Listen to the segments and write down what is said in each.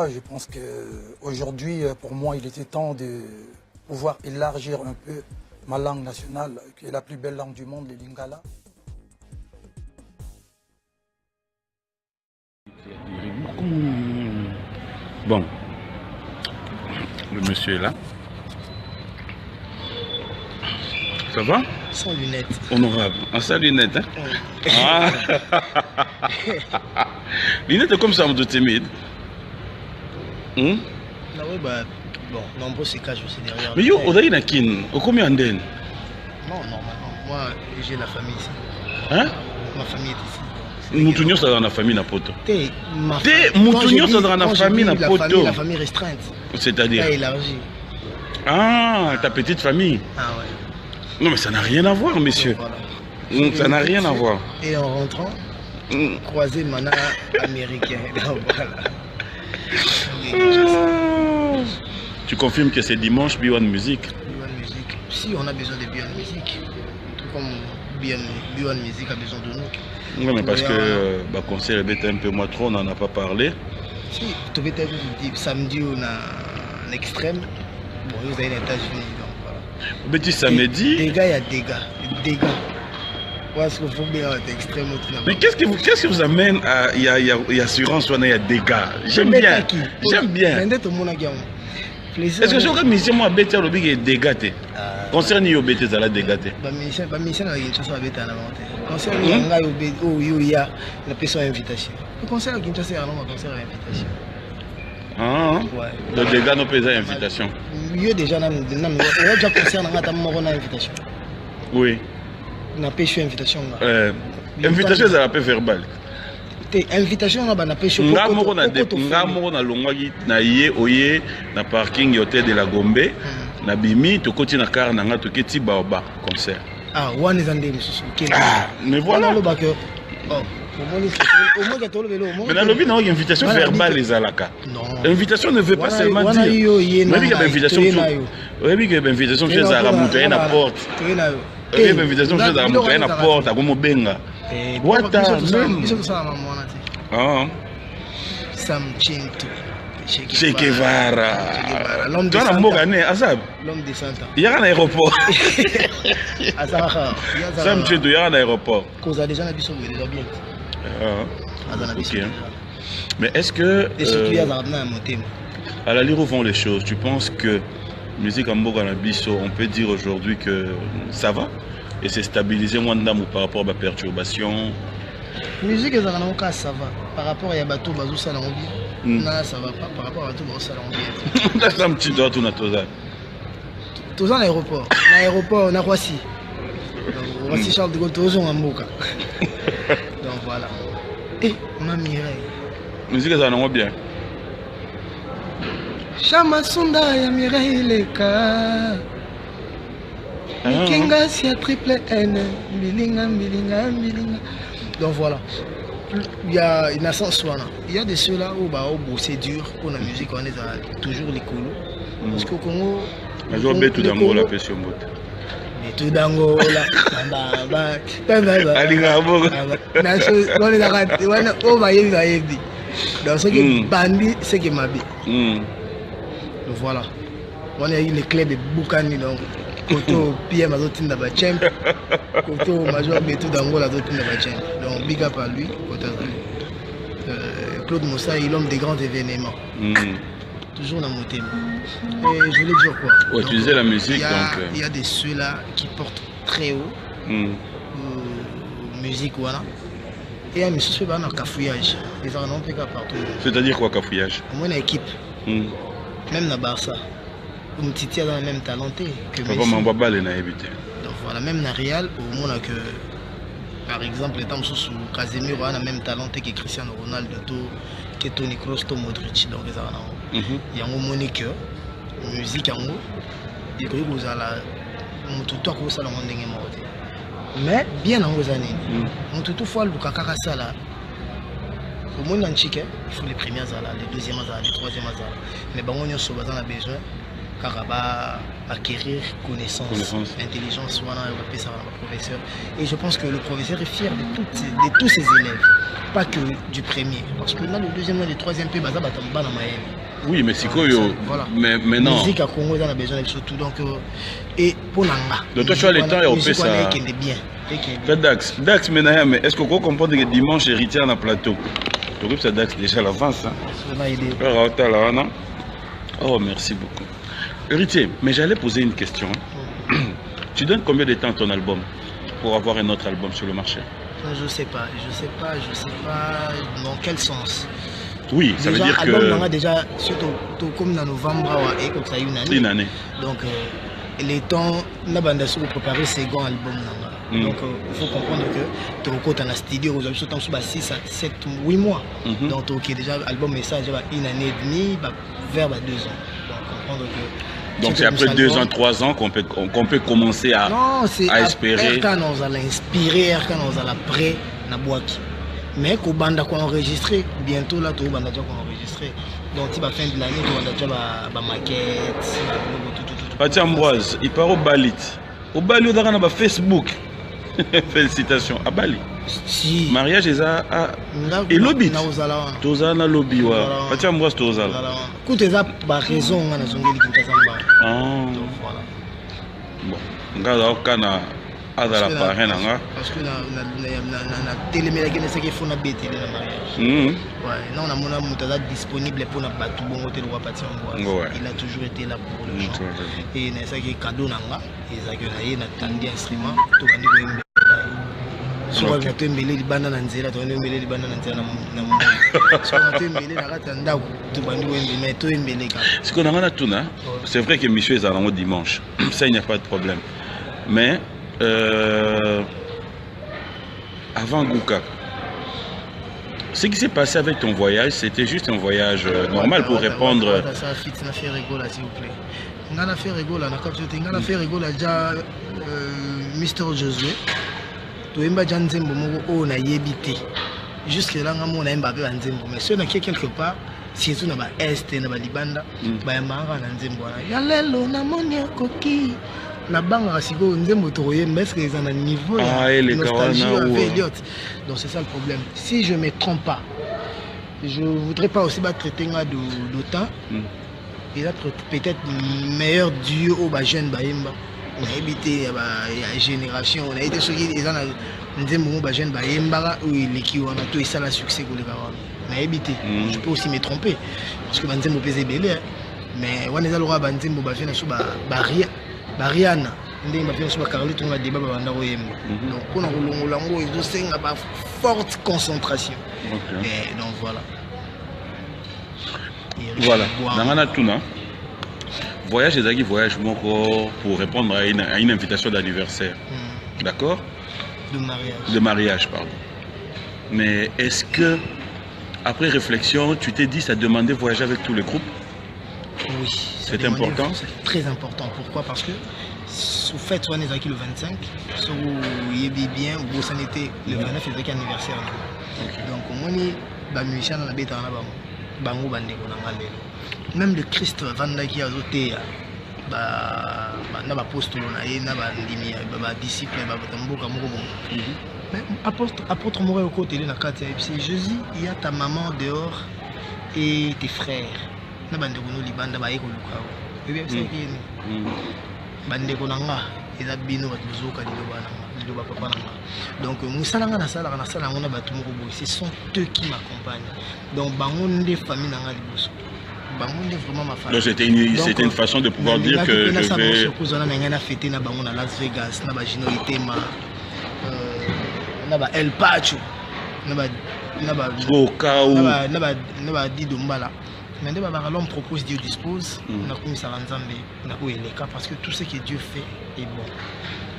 voilà, je pense qu'aujourd'hui, pour moi, il était temps de pouvoir élargir un peu ma langue nationale, qui est la plus belle langue du monde, le lingala. Bon, le monsieur est là. Ça va? Sans lunettes. Honorable. En sans lunettes, hein? Oui. Ah. Lunettes comme ça, on doit timide. Ah oui, bah, bon, nombreux se cachent aussi derrière. Mais yo, on a une kin. Au combien d'en? Non, normalement. Moi, j'ai la famille ici. Hein? Ma famille est ici. Moutounio, ça dans la famille na poto. Moutounio, ça dans la famille na poto. La famille restreinte. C'est-à-dire? Pas élargie. Ah, ta petite famille. Ah ouais. Non, mais ça n'a rien à voir, monsieur. Donc, voilà. Ça n'a rien à voir. Et en rentrant, croisé mana américain. Donc, voilà. Tu confirmes que c'est dimanche, B1 Musique? B1 Musique. Si, on a besoin de B1 Musique. Tout comme B1 Musique a besoin de nous. Oui, mais parce que le concert est un peu moins trop, on n'en a pas parlé. Si, tu veux dire samedi, on a un extrême. Bon, vous avez les États-Unis. Petit samedi. Dégâts, il y a dégâts. Parce qu'il faut bien être extrême. Mais qu'est-ce qui vous amène à. Il y a assurance, il y a dégâts. J'aime bien. J'aime bien. Est-ce que je regarde ici, moi, Bété, il y a des dégâts. Concernant les Bété, il y a des dégâts. Les musiciens, il y a une chose à Bété en avant. Concernant les gens, il y a la personne à invitation. Le concert à Kinshasa, il y a un concert à invitation. Ah, le dégât nous pèse à invitation. Il y a déjà un concert à invitation. Oui. On a pêché invitation. Invitation, c'est la paix verbale. Invitation, on a pêché. On a longwagi na ye oye na parking hôtel de la Gombe. Na bimi to koti na car na nga to keti baoba concert. Ah, one is andem susu. Ah, mais voilà. Mais dans le but, il y a une invitation verbale, les alaka. L'invitation ne veut pas seulement dire. Il y a une invitation chez Zara Mouté, à la porte. Il y a une invitation chez Zara Mouté, à la porte, à Gomobenga. Sam Chinto. Che Guevara. L'homme de Santa. L'homme de Santa. Il y a un aéroport. Sam Chinto, il y a un aéroport. Cause a déjà la biso, il est bien. Ok. Mais est-ce que à la lire où vont les choses, tu penses que musique Amboga Nabiso, on peut dire aujourd'hui que ça va et c'est stabilisé moins d'âme par rapport à la perturbation? Musique ça va par rapport à Yabato Bazou Salon bien. Non, ça va pas par rapport à Yabato Bazou Salon bien. C'est un petit doigt tout Toza. Toza l'aéroport. L'aéroport on a Roissy. Roissy Charles de Gaulle Toza en Amboka. Donc voilà. Et ma Mireille. Musique ça va bien. Chama Sunda ya Mireille Leka. Kinga si a triple N. Milinga. Donc voilà. Il y a une ascension. Il y a de ceux-là où c'est dur pour la musique, on est toujours les colos. Parce qu'au Congo. Je vais tout dans la pression. Tout dango la donc ce qui bandi c'est qui m'a dit voilà on a eu les clubs de Boukani donc Koto PM azotinda ba champ Koto major betu dango la zotinda ba champ donc big up à lui Claude Moussa est l'homme des grands événements. Toujours dans mon thème. Et je voulais dire quoi? Ouais, tu disais la musique il y a des ceux-là qui portent très haut musique voilà. Et il y a des ceux qui ont un cafouillage. Ils en ont pas partout. C'est-à-dire quoi cafouillage? Au moins une équipe. Même dans Barça. Une petite dans le même talenté que Messi. Donc voilà, même dans Real, au moins que par exemple, les temps sous Casemiro a le même talenté que Cristiano Ronaldo, que Toni Kroos, que Modric. Donc il y a un moment que la musique en haut, il y a un tout à coup ça le monde est mort. Mais bien en haut années, on tout fois le kakara ça là. Au monde en chic, il faut les premières années, les deuxièmes années, les troisièmes années. Mais bon, on a besoin Karaba acquérir connaissance, intelligence, voilà, professeur. Et je pense que le professeur est fier de tous ses élèves, pas que du premier. Parce que là, le deuxième, le troisième pays, oui, mais c'est quoi voilà. Mais non. La musique à Congo, on a besoin de surtout. Donc, et pour Nanga. Donc, toi, tu as le temps et on fait ça. Dax, mais est-ce qu'on comprend que dimanche, héritier dans le plateau? Tu vois, ça Dax déjà l'avance. Oh, merci beaucoup. Héritier, mais j'allais poser une question. Tu donnes combien de temps à ton album pour avoir un autre album sur le marché? Je ne sais pas. Dans quel sens? Oui, ça déjà, veut dire album que... déjà, surtout comme dans novembre, et comme ça, une année. Donc, les temps, on a préparé le second album. Donc, il faut comprendre que tu es dans la studio, vous avez 6 à 7, 8 mois. Donc, déjà, l'album est ça, une année et demie, vers 2 ans. Donc, comprendre que... Donc, c'est après 2 ans, 3 ans qu'on peut commencer à espérer. Quand on va l'inspirer, quand on va l'après, on a boaki. Mais quand on a enregistré, bientôt là, on va enregistrer. Donc, à la fin de l'année, on va la maquette. Pati Ambroise, il part au Balit. Au Bali, on a Facebook. Félicitations. À Bali. Si. Mariage, et lobby. Toza na lobby. Pati Ambroise, Toza. Quand tu as raison, on a raison. Donc, voilà. Bon, on a parce que la télé il faut bêter le mariage. Non, on a disponible pour la battre bon hôtel ou partir en bois. Il a toujours été là pour le chant. Et il y a cadeau nanga, il y a un instrument, tout le monde. Soit tu as mêlé les bananes en zéla, tu as mêlé les bananes en zéla. Soit tu as mêlé la rate en daou, tu as mêlé tout mêlé. Ce qu'on a tout là, c'est vrai que monsieur est à l'an dimanche. Ça il n'y a pas de problème. Mais avant Gouka, ce qui s'est passé avec ton voyage, c'était juste un voyage normal pour répondre. Ça a fait rigoler, s'il vous plaît. On a fait rigoler, on a fait rigoler déjà Mister Josué. Tu es déjà nzembo moko on a yébité. Jusque là, on a mbabé nzembo. Mais si on a quelque part, si on a ba est, on a ba libanda, ba yamara nzembo. Yalelo na monia koki. La banque a sigo nzembo toye parce qu'ils ont un niveau nostalgie avec Elliot. Donc c'est ça le problème. Si je ne me trompe pas, je ne voudrais pas aussi traiter d'autant. Il a peut-être meilleur duo au jeune Baïmba. On a évité la génération, on a été ceux qui ont nzembo jeune Baïmba où l'équipe on a tout et ça le succès pour les gars. On a évité. Je peux aussi me tromper parce que nzembo pèse belé. Mais on est à l'ora nzembo jeune sur barrière. Bariana, ndenge bafia sur Carlito on a débat banda oyemba. Donc on a rolongolango et senga ba forte concentration. Et donc voilà. Voilà. Nangana tuna. Voyage ezaki voyage moko pour répondre à une invitation d'anniversaire. D'accord? De mariage, pardon. Mais est-ce que après réflexion, tu t'es dit ça demandait voyager avec tous les groupes? Oui, c'est important. C'est très important. Pourquoi? Parce que au fait, on est acquis le 25, so il est bien, ou ça n'était le 29, c'est anniversaire. Donc, on est musicien dans la bête en bango bande même le Christ Vanda qui a voté, na ba apôtre na ye na ba ndimi ba disciple ba tamboka moko bon. Mais apôtre moko au côté na kati c'est Jésus, il y a ta maman dehors et tes frères. Na bande kono libanda ba yeko lukao. Bébé c'est qui bande konanga eza bino ba tuzoka liloba papa nanga. Donc musalanga na sala na ba tumoko boy, ce sont eux qui m'accompagnent. Donc bango ndé famille nanga liboso. Bango ndé vraiment ma famille. Donc c'était une façon de pouvoir dire que je vais kozana na ngana fêter na bango na Las Vegas, na ba Gino Itema, na ba El Pacho, na ba Dido Mbala. Mais l'homme propose, Dieu dispose. On a commis ça parce que tout ce que Dieu fait est bon.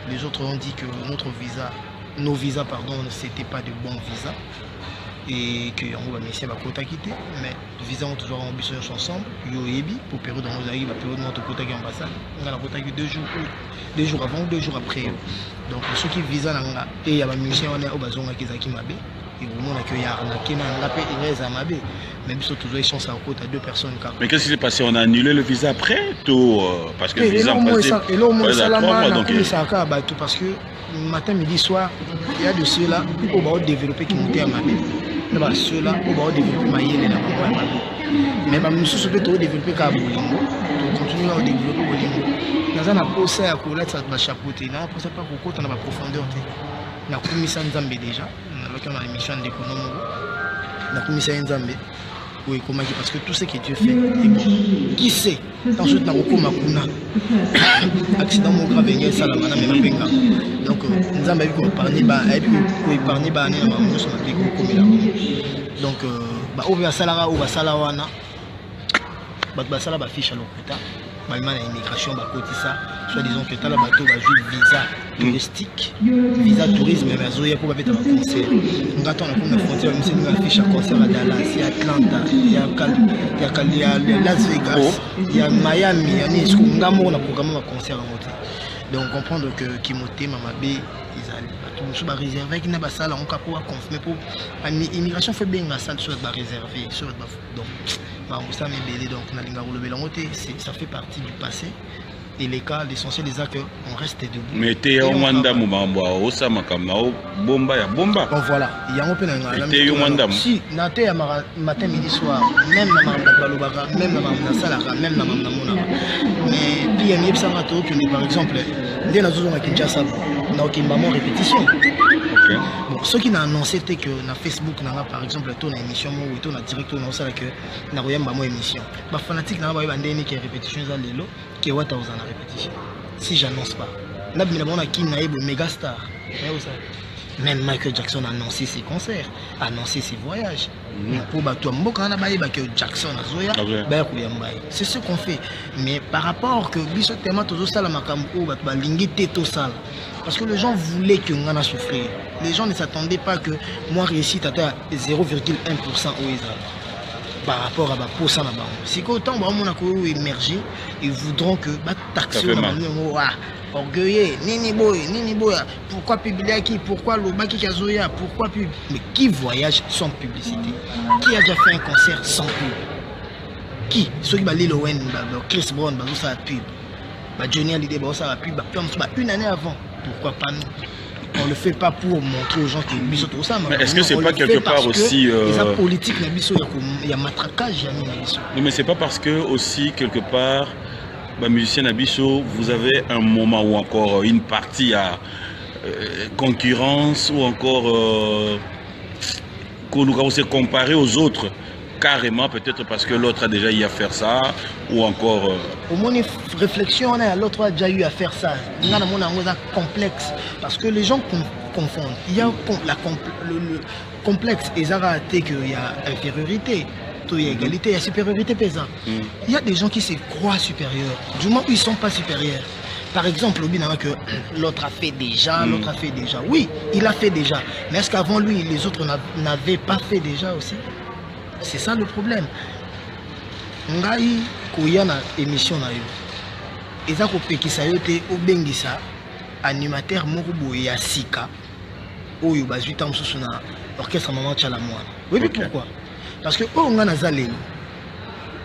Les autres ont dit que nos visas, c'était pas de bons visas. Et que on va essayer de quitter. Mais les visas ont toujours ambition ensemble. Yoébi, pour période dans nos arrives, période notre côté ambassade. On a la côté 2 jours avant ou 2 jours après. Donc ceux qui visent et il y a un musicien on est au bazon qui Zaki Mabé. et au moment qu'il y a arnaqué dans la paix il reste à ma baie même si toujours ils sont à côté à 2 personnes. Mais qu'est-ce qui s'est passé? On a annulé le visa après tout parce que le visa et là au moins ça là parce que matin midi soir il y a de ceux-là qui vont développer qui montent à ma baie. Ceux-là vont développer ma yéle mais nous sommes développer qu'à Bolingo continuer à développer Bolingo. Dans un approche à coller ça va chapeauter là après ça pas beaucoup on a profondeur na kumisa nzambe déjà on a l'émission d'économie na kumisa nzambe oui comment parce que tout ce que Dieu fait est bon qui sait ensuite na kokoma kuna accident mo grave ngé salama na même penga donc nzambe bi ko épargner ba na mamuso na bi ko komela donc ba ouvrir salara ou ba salawana ba sala ba fiche à l'hôpital malgré l'immigration, soit disons que tu as la bateau visa touristique, visa tourisme, mais Zoya pour faire un concert. On a une frontière, on a affiché un concert à Dallas, il y a Atlanta, il y a Las Vegas, il y a Miami, il y a Nice, on a programmé un concert en moté. Donc comprendre que Kimoté, Mamabé, ils ont réservé, qui n'a pas ça, on a confirmé pour l'immigration fait bien la salle soit réservée, donc ça fait partie du passé et les cas l'essentiel des actes on reste debout. Mais t'es au Wanda Mumamba au Samakama au Bomba ya Bomba. Bon voilà, il y a un peu dans si naté à matin midi soir même na Balobaka même na Salaka même na Mona. Mais puis il y a une observatoire que par exemple dès la zone à Kinshasa na Okimamo répétition. Bon, ceux qui n'ont annoncé que na Facebook par exemple ton émission ou ton direct on ça que na royamba mo émission ba fanatique na ba bandeni qui répétition za lelo qui wata aux en répétition si j'annonce pas là bien on a qui na ebo méga star même Michael Jackson a annoncé ses concerts annoncé ses voyages pour ba toi mboka na ba que Jackson azoya ba ko yamba c'est ce qu'on fait mais par rapport que biso tellement tozo sala makambo ba lingi teto sala parce que les gens voulaient que Ngana souffrir. Les gens ne s'attendaient pas que moi réussite à 0,1% au Israël par rapport à ma posa là-bas. Si autant on a émergé, ils voudront que taxer orgueilleux, nini boy, pourquoi publier qui, pourquoi le baki kazoya, pourquoi pub, mais qui voyage sans publicité? Qui a déjà fait un concert sans pub? Qui? Ceux qui Lil Wayne, Chris Brown, ça pub. Johnny Hallyday, ça la pub, une année avant. Pourquoi pas nous? On ne le fait pas pour montrer aux gens que Bisso tout ça. Mais est-ce que c'est pas quelque part aussi la politique il y a matraquage, non, mais c'est pas parce que aussi quelque part musicien Nabiso, vous avez un moment ou encore une partie à concurrence ou encore qu'on nous s'est comparé aux autres carrément, peut-être parce que l'autre a déjà eu à faire ça ou encore au moins une réflexion l'autre a déjà eu à faire ça. Il y a un complexe parce que les gens confondent. Il y a le complexe et ça a été qu'il y a infériorité, il y a égalité, il y a supériorité pesant. Il y a des gens qui se croient supérieurs du moment où ils ne sont pas supérieurs. Par exemple, que l'autre a fait déjà, l'autre a fait déjà. Oui, il a fait déjà. Mais est-ce qu'avant lui, les autres n'avaient pas fait déjà aussi? C'est ça le problème. Ngai koya na émission na yo. Eza ko pekisa yo te obengisa animateur moko boye ya sika oyo bazwi tam susu na orchestre Maman Tchala Mwana. Oui, pourquoi? Parce que o nga nazaleli.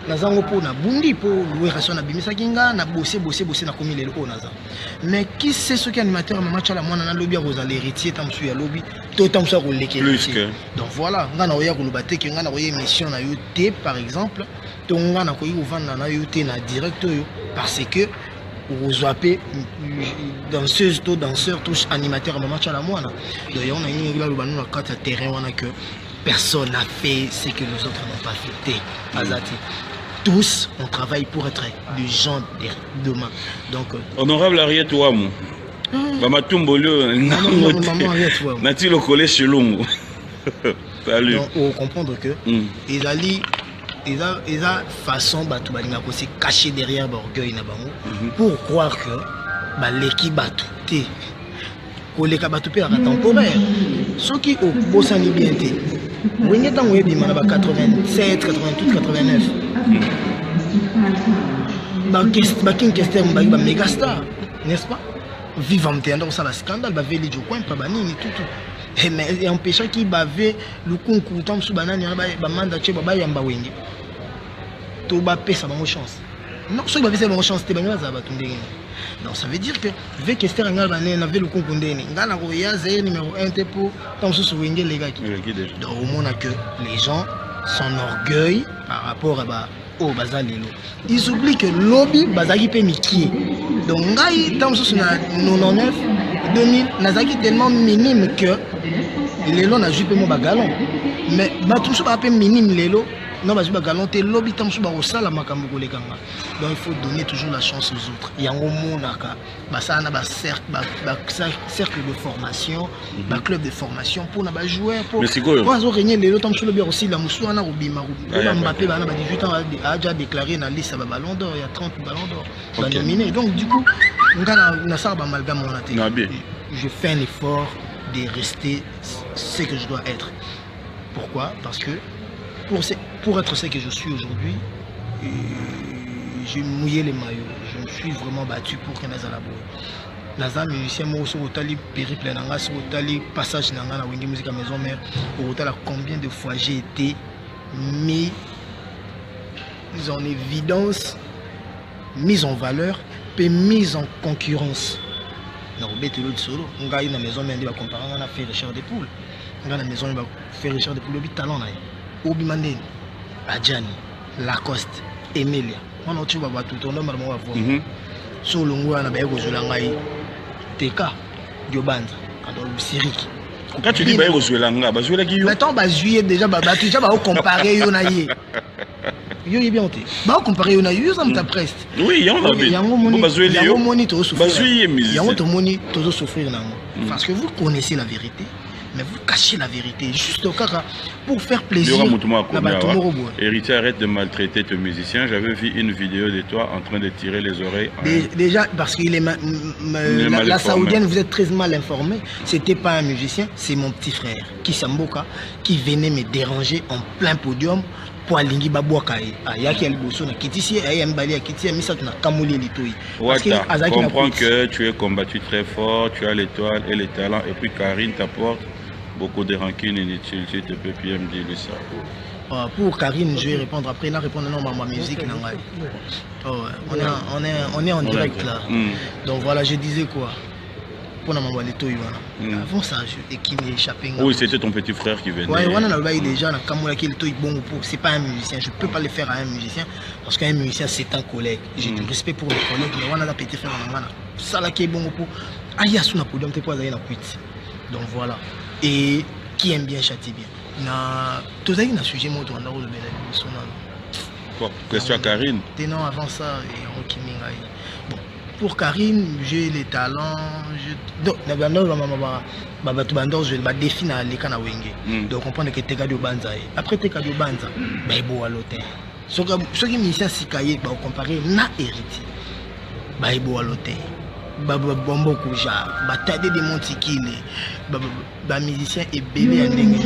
Nazango po na bundi po louer ration na bimisa kinga na bosser na komi lelo o naza. Mais qui c'est ce qui animateur Maman Tchala Mwana na lobby rosa l'héritier tam su ya lobby to tam su ko leke. Donc voilà, nga na oya ko lobate que nga na oya émission na yo te par exemple, to nga na ko yi ovanda na yo te na direct yo parce que vous appelez danseuse, danseur, touche animateur Maman Tchala Mwana. D'ailleurs on a une là le na carte terrain on a que personne n'a fait ce que les autres n'ont pas fait. Azati. Tous, on travaille pour être des gens de demain. Donc, honorable Ariette Ouamou, Bamatumbolio, Nati le collège chez l'homme. Salut. Donc, on comprend que ils allaient. Ils ont façon de se cacher derrière l'orgueil pour croire que l'équipe a tout. Les cabatopés à temporaire. Ceux qui ont bossé bien, vous avez 87, 88, 89. Bakin Kester est méga star, n'est-ce pas? Vivant, ça la scandale, Veli Jocoin, Pabani, tout. Et empêcha qui bavait le concours tant sous banane ba manda che baba yamba wenge. To ba pesa ba chance. Non, ceux qui bavait cette chance te banywa za ba tundenge. Donc ça veut dire que vu que Esther Ngal bané avait le concours ndeni. Ngala ko ya zé numéro 1 te pour tant sous wenge les gars qui. Donc au moins que les gens s'enorgueillent par rapport à ba au bazalelo. Ils oublient que lobby bazaki pe mikie. Donc ngai tant sous na 99 2000 nazaki tellement minime que lelo na jupe mo bagalon mais batumso ba pe minime lelo non ba bagalon te lobby tamso ba osala makambo kolekanga. Donc il faut donner toujours la chance aux autres. Yango monaka basana ba cercle de formation, ba club de formation pour na ba joueur pour ozo régner lelo tamso lobby aussi la musu na rubima Mbappé bana ba 18 ans a déjà déclaré na liste ba ballon d'or, il y a 30 ballons d'or ba nominé. Donc du coup na ça ba malga mon até. Je fais un effort de rester ce que je dois être. Pourquoi? Parce que pour être ce que je suis aujourd'hui, j'ai mouillé les maillots. Je me suis vraiment battu pour que Naza Labo. Naza musicien, moi aussi, au tali périple, au tali passage dans la Wingi Musique à Maison Mère, au tali combien de fois j'ai été mis en évidence, mis en valeur, puis mis en concurrence. Na robete l'autre solo nga ina maison mende ba comparer na faire Richard de Poule nga na maison ba faire Richard de Poule bi talent na obi mandeni Adjani Lacoste Emilia on a tu ba tout ton nom ba voir so longo na ba yeko zola ngai teka diobanza quand Siriki quand tu dis ba yeko zola nga ba zola ki yo maintenant ba juillet déjà ba tu déjà ba comparer yo na ye yo y bien ba comparer on a eu ça ta presse oui on a bien yango moni to souffrir yango to moni to souffrir nango parce que vous connaissez la vérité mais vous cachez la vérité juste au cas pour faire plaisir. Héritier, arrête de maltraiter tes musiciens. J'avais vu une vidéo de toi en train de tirer les oreilles. Déjà parce qu'il est la saoudienne, vous êtes très mal informé. C'était pas un musicien, c'est mon petit frère Kissamboka qui venait me déranger en plein podium. Poalingi babouakaye ayaki aliboso na kitisi ayembali akiti amisa tuna kamuli litoi parce que comprends que tu es combattu très fort, tu as l'étoile et les talents et puis Karine t'apporte beaucoup de rancune inutile. Tu te peux bien me dire ça. Pour Karine, je vais répondre après. Là, répondre non, ma musique. On est en direct là. Donc voilà, je disais quoi. Avant ça, et qui m'est échappé. Oui, c'était ton petit frère qui venait. Oui, c'est pas un musicien. Je ne peux pas le faire à un musicien parce qu'un musicien, c'est un collègue. J'ai du respect pour mes collègues. Mais on a petit frère. Ça là qui est bon pour. Donc voilà. Et qui aime bien châtie bien. Tout ça, il y a un sujet moi dans le Bon, question à Karine. Non, avant ça, bon, pour Karine, j'ai les talents. Donc, je vais définir les canaux wenge. Donc, on comprend que tu as du banza. Après, tu as du banza. Ben, bon, à l'hôtel. Ce qui m'initiait, c'est qu'il faut comparer na héritier. Ben, bon, à l'hôtel. Bombo Kouja, Batade de Montikile, musicien et bébé à Nengue,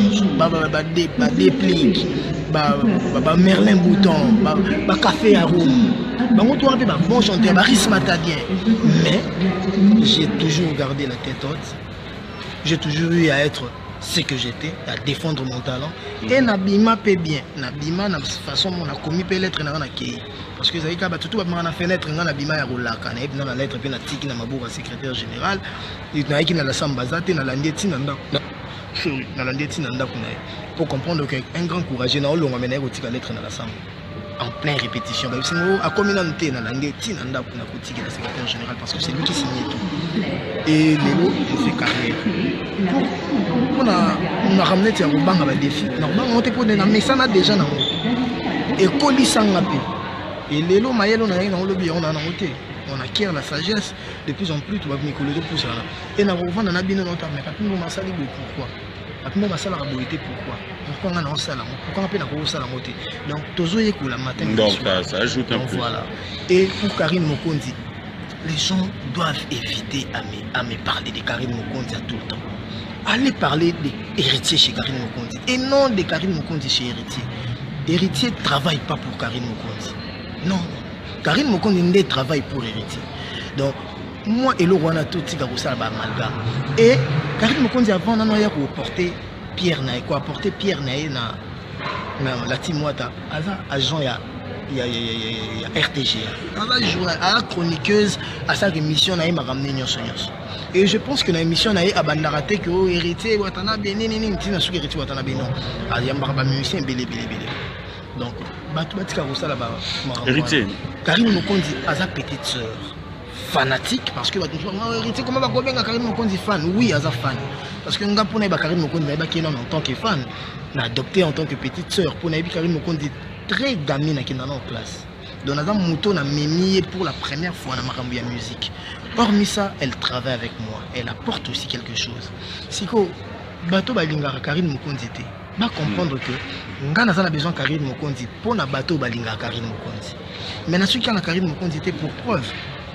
Déplique, Merlin Bouton, Café à Roum, bon chanteur, Risma Tadien. Mais j'ai toujours gardé la tête haute, j'ai toujours eu à être ce que j'étais, à défendre mon talent. Et Nabima paie bien. Nabima, de toute façon, on a commis l'être dans la quai. Parce que ça y est, tout le monde a fait l'être dans Nabima et Roulaka. Dans la lettre, puis Natiki, Namaboura, secrétaire général. Il y a qui n'a la Sambazate, n'a l'Andieti, n'a l'Andieti, n'a pour comprendre qu'un grand courage, n'a pas amené à lettre dans la Samba. En pleine répétition. À communauté, n'a l'Andieti, n'a pas amené le secrétaire général parce que c'est lui qui signait tout. Et Lélo, je fais carrière. On a ramené au banc à la défi. On a mis ça déjà dans le et Koli Sangapi. Et Lélo, Maël, on a eu dans le lobby, on a noté. On acquiert la sagesse de plus en plus. Tu vas venir coller de plus. Et on a vu un abîme longtemps. Mais quand on a salé, pourquoi? Quand on a salé, pourquoi on a salé? Pourquoi on a salé? Donc, toujours la matin. Donc, ça ajoute un peu. Voilà. Et pour Karine Mokondi, les gens doivent éviter à me parler de Karine Mokondi à tout le temps. Allez parler des héritiers chez Karine Mokondi et non de Karine Mokondi chez héritier. Héritier ne travaille pas pour Karine Mokondi. Non. Karine Mokondi ne travaille pour héritier. Donc, moi et le Rwanda tout ça amalgame. Et Karim Mokonzi avant nano ya ko porter Pierre na ko apporter Pierre na la team Wata agent ya RTG à la chroniqueuse à sa émission na ma ramener nyonso. Et je pense que na émission na abanda raté que héritier Watana benini ntina suki héritier Watana benon a yamba ba musicien belé. Donc batika ko sala ba héritier Karim Mokonzi a sa petite sœur fanatique parce que héritier comment va gobenga Karim Mokonzi fan oui a sa fan parce que nga pona ba Karim Mokonzi ba qui non en tant que fan n'a adopté en tant que petite sœur pour na Karim Mokonzi très gamine qui en classe. Donc Nazam Mouton a mémié pour la première fois dans ma musique. Hormis ça, elle travaille avec moi. Elle apporte aussi quelque chose. Si ko bateau balinga Karim Mokonzi te, va comprendre que ngana ça a besoin Karim Mokonzi pour na bateau balinga Karim Mokonzi. Mais na celui qui a Karim Mokonzi te pour preuve.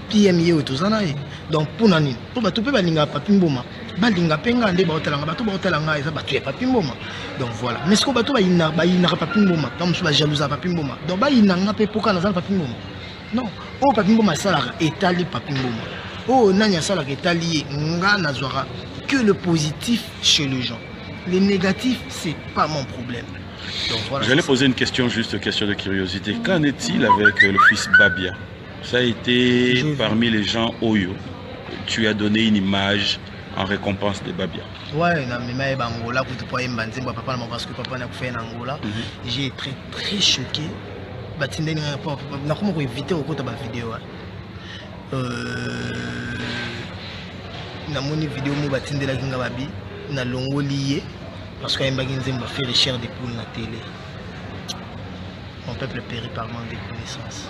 PME otozanaye. Donc pour nani, pour bateau pe balinga papimboma. Balinga penga nde ba hotelanga bateau ba hotelanga eza bateau ya papimboma. Donc voilà. Mais ce que bateau ba ina papimboma, comme ça jalousa papimboma. Donc ba ina ngape poka na za papimboma. Non, oh papimboma sala etali papimboma. Oh nanya sala etali nga nazwara que le positif chez les gens. Les négatifs, c'est pas mon problème. Donc voilà. J'allais poser une question, juste question de curiosité. Qu'en est-il avec le fils Babia? Ça a été parmi les gens Oyo. Tu as donné une image en récompense de Babia. Ouais, mais Angola, parce que papa n'a pas fait en Angola. J'ai été très choqué. Je n'ai pas évité au côté de la vidéo. Na moni vidéo mo batinde la kinga babi na longo lié parce que Mbaginze m'a fait les chairs des poules na télé. Mon peuple périt par manque de connaissances.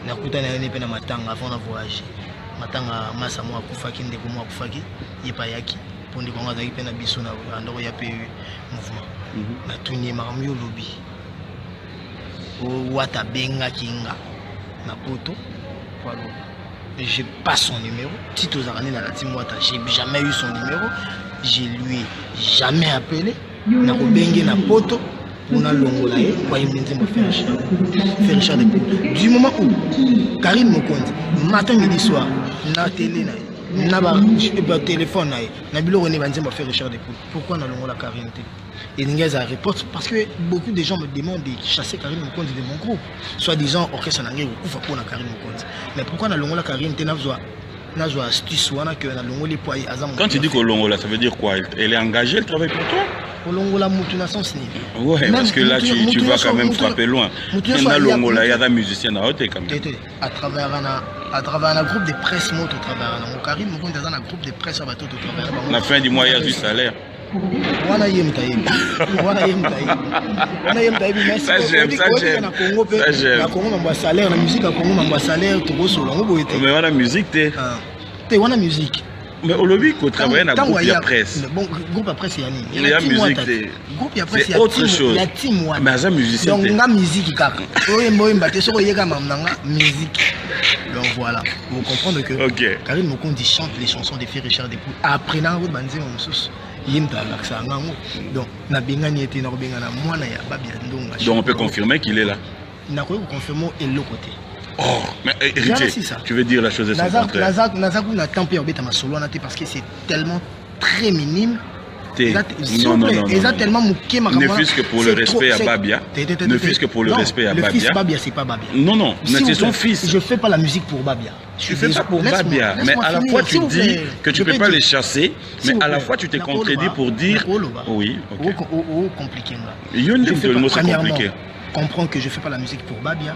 Na kuta na yone pe na matanga avant na voyager. Matanga masa mo akufaki ndeko mo akufaki yepa yaki pondi ko ngazaki pe na biso na ndoko ya pe mouvement. Na tunye makamyo lobby. O wata benga kinga na poto kwa lobby. J'ai pas son numéro. Tito Zarani dans la team Wata, j'ai jamais eu son numéro. Je lui ai jamais appelé. Na bengue na poto pour na longola et pour me faire cher de poules. Du moment où Karim Mokonzi matin midi soir na télé na ba téléphone na bilo rené banzemba faire cher de poules. Pourquoi na longola Karim té? Et Ningaza répond parce que beaucoup de gens me demandent de chasser Karim Mokonzi de mon groupe. Soit disant orchestre nangé ou kufa pour na Karim Mokonzi. Mais pourquoi na longola Karim té na zo astuce wana que na longola poids azam. Quand tu dis que longola ça veut dire quoi? Elle est engagée, elle travaille pour toi? Longola mutuna sans signer. Ouais, parce que là tu vas quand même frapper loin. Na longola il y a des musiciens à haute quand même. À travers un groupe de presse moto travers na Karim Mokonzi dans un groupe de presse à bateau de travers. La fin du mois il y a du salaire. Wana yem taïbi. Ça j'aime. Na Congo mambo salaire, na musique à Congo mambo salaire, tout go solo ngo boyete. Mais wana musique te. Te wana musique. Mais au lobby qu'on travaille dans groupe de presse. Bon groupe de presse yani. Il y a musique te. Groupe de presse c'est autre chose. La team wana. Mais ça musicien. Donc nga musique kaka. Oye mboyemba te soko yeka mamnanga musique. Donc voilà, vous comprenez que Karim Mokonzi chante les chansons de Frère Richard Despoux après na route banze moussous. Donc, on peut confirmer qu'il est là. On peut confirmer et l'autre côté. Oh, mais héritier, tu veux dire la chose de son contraire. Parce que c'est tellement très minime. Non. Ne fût-ce que pour le respect à Babia. Ne fût-ce que pour le respect à Babia. Le fils Babia, c'est pas Babia. Non, mais c'est son fils. Je fais pas la musique pour Babia. Tu fais pas pour Babia, mais à la fois tu dis que tu peux pas les chasser, mais à la fois tu t'es contredit pour dire. Oui, ok. Compliqué. Premièrement, comprends que je fais pas la musique pour Babia.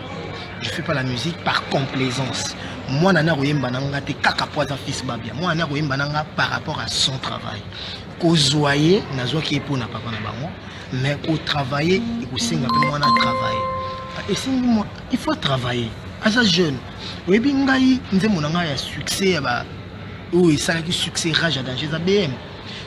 Je fais pas la musique par complaisance. Moi, nana royemba nanga te kaka poza fils Babia. Moi, nana royemba nanga par rapport à son travail. Qu'au zoyer, nazo qui est pour na papa na bango, mais au travailler, au singa pe moi na travailler. Et c'est moi, il faut travailler. À sa jeune, oui bingai, nze monanga ya succès ba, oui ça qui succès rage dans chez ABM.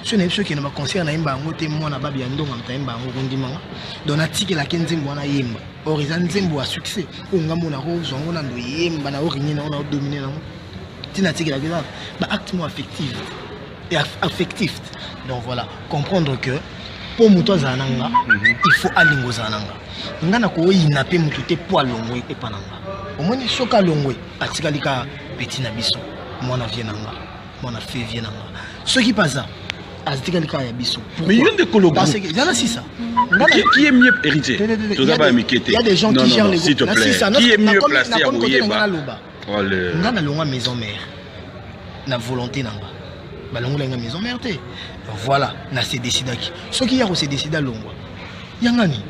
Ce n'est pas qui ne me concerne à imba ngote moi na Babia ndonga mtaimba ngondimanga. Donatiki la kenze mwana yemba. Or ils ont un succès. On a mon arrose, on a un on a dominé. Tinatique la gueule. Acte-moi affectif. Et affectif. Donc voilà, comprendre que pour Mouto Zananga, il faut aller au Zananga. Ngana ko inape mutute poa longwe et pananga. Au moins soka longwe, atikalika petit nabiso. Mona vienanga, mona fait vienanga. Ce qui passe là, Mais il y a des collègues. Qui est mieux héritier? Il y a des gens qui gèrent les groupes. S'il te plaît. Qui est mieux placé à Bouyeba? Dans maison mère. Na volonté nanga. Balongola nga maison mère té. Voilà, na se décidaki. Ce qui y a ko se décida longwa. Yangani.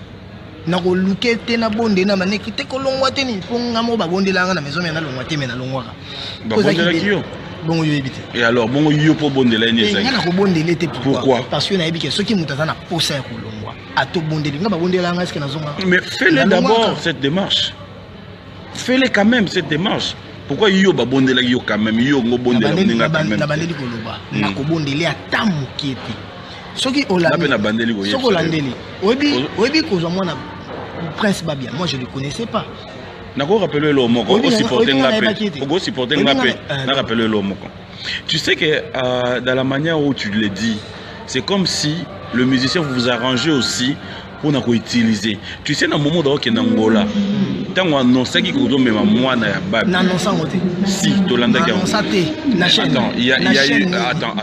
Na ko lukete na bonde na maneki te ko longwa te ni ponga mo ba bonde la nga na maison mère na longwa te me na longwa. Ba bonde la kiyo. Bon yo ebité. Et alors bon yo po bonde la ni ezali. Na ko bonde l'été pourquoi? Parce que na ebike ce qui mutaza na posa ya ko longwa. Ato bonde nga ba bonde la nga est-ce que na zonga. Mais fais-le d'abord cette démarche. Fais-le quand même cette démarche. Pourquoi yo ba bonde la yo quand même yo ngo bonde la ninga quand même. Na bandeli ko loba. Na ko bonde le atamu kieti. Soki Hollande. Na bandeli ko. Soki Hollandeli. Obi ko zo mona Prince Babia. Moi je le connaissais pas. Nako rappeler le moko au supporter Ngapé. Au supporter Ngapé. Na rappeler le moko. Tu sais que dans la manière où tu le dis, c'est comme si le musicien vous arrangez aussi pour nous utiliser. Tu sais, dans le moment où on est en Angola, tant qu'on annonce qu'il y a même moi na yabab. Si, Tolanda qui a attends, il y a eu. Attends.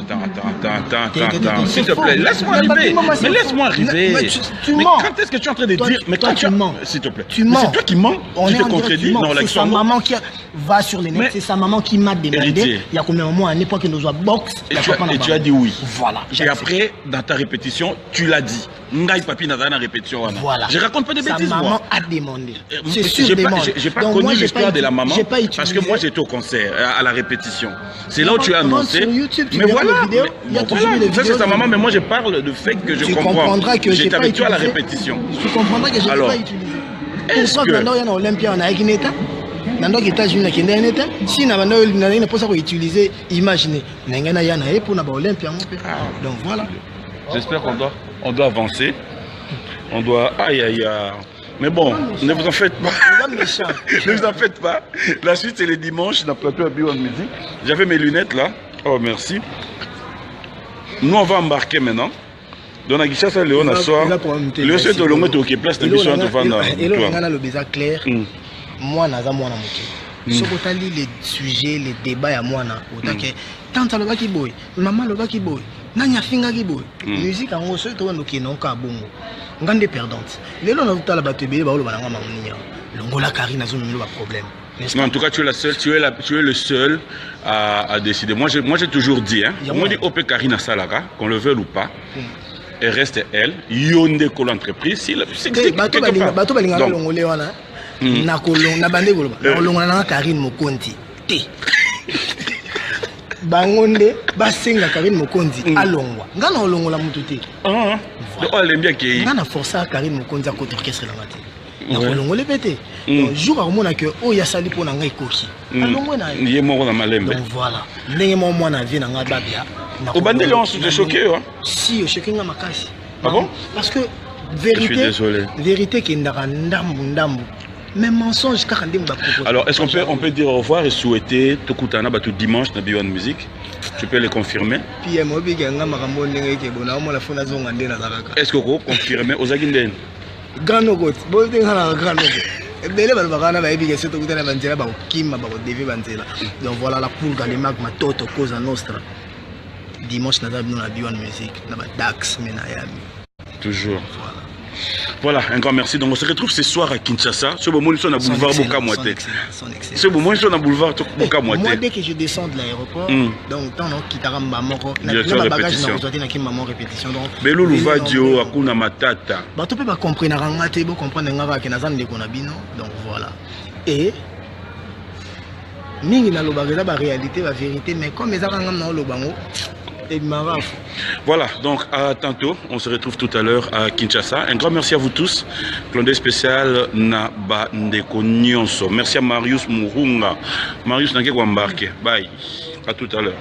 S'il te plaît, laisse-moi arriver. Mais laisse-moi arriver. Mais quand est-ce que tu es en train de dire? Mais quand tu mens, s'il te plaît. Tu mens. C'est toi qui mens. Tu te contredis. Non, c'est sa maman qui va sur les nets. C'est sa maman qui m'a demandé. Il y a combien de mois à l'époque que nous avons boxe. Et tu as dit oui. Voilà. Et après, dans ta répétition, tu l'as dit. Ngai papi n'a pas répétition. Voilà. Je raconte pas des bêtises. Sa maman a demandé. C'est sûr. J'ai pas connu l'histoire de la maman parce que moi j'étais au concert à la répétition. C'est là où tu as annoncé. Mais voilà. Ça c'est ta maman, mais moi je parle du fait que je comprends. J'étais avec toi à la répétition. Tu comprendras que je n'ai pas utilisé. Pourquoi maintenant il y a un Olympia en Aïkineta? Dans les États-Unis, il y a un État. Si on a pas utiliser, imaginez. Il y a un pour l'Olympia. Donc voilà. J'espère qu'on doit avancer. On doit. Aïe. Mais bon, ne vous en faites pas. Ne vous en faites pas. La suite, c'est le dimanche dans le plateau à Bio Musique. J'avais mes lunettes là. Oh, merci. Nous, on va embarquer maintenant. Dans la guichet, ça, Léon, à soir. Léon, c'est le long qui est place de mission de Vanda. Et là, on a le bizarre clair. Moi, naza moi na moké. Ce que tu as lu les sujets, les débats à moi na. Tante le baki boy, maman le baki boy. Nanya finga ki boy. Musique en gros, to ndo ki non ka bongo. Ngande perdante. Les gens ont la batterie, ba oloba nga mamunia. Longola Karine azo milo ba problème. Non, en tout cas, tu es la seule, tu es le seul à décider. Moi j'ai toujours dit hein. Moi dit OP Karine Salaka, qu'on le veuille ou pas. Et reste elle, yonde ko l'entreprise, c'est bato balinga longolé wana. Na kolong na bande goloba. Na longola na Karine Mokonzi. Te. Bangonde basenga Karine Mokonzi alongwa ngana olongola mutu te alembi akei ngana forcer Karine Mokonzi à côté orchestre la matin na olongola pété donc jour à mona que o ya sali pona ngai koki alongwa na yé moko na malembe donc voilà ndenge mo mwana vie na nga babia au bandeli on se choqué hein si o choqué nga makasi ah bon parce que vérité qui ndaka ndambu. Même mensonge car alors est-ce qu'on peut dire au revoir et souhaiter Tokutana tout dimanche dans Bio Musique? Tu peux le confirmer? Est-ce que vous confirmez aux Aguinden? Grand donc voilà la poule dans les magma toto cause nostra. Dimanche dans Bio Musique, dans Dax Menayami. Toujours. Voilà, un grand merci. Donc on se retrouve ce soir à Kinshasa. Ce moment ils sont à boulevard Bokamoité. Ce moment ils sont à boulevard Bokamoité. Moi dès que je descends de l'aéroport, donc tant on quittera Mamoko, na bagage na resortir na ki maman répétition donc. Belulu vadio akuna matata. Ba to peut pas comprendre nganga te bo comprendre nganga ke nazan de konabino. Donc voilà. Et mingi na lobagela ba réalité ba vérité mais comme les arangam na lobango. Voilà, donc à tantôt, on se retrouve tout à l'heure à Kinshasa. Un grand merci à vous tous. Clondé spécial Naba Ndeko Nyonso. Merci à Marius Murunga. Marius n'a qu'à embarquer. Bye. À tout à l'heure.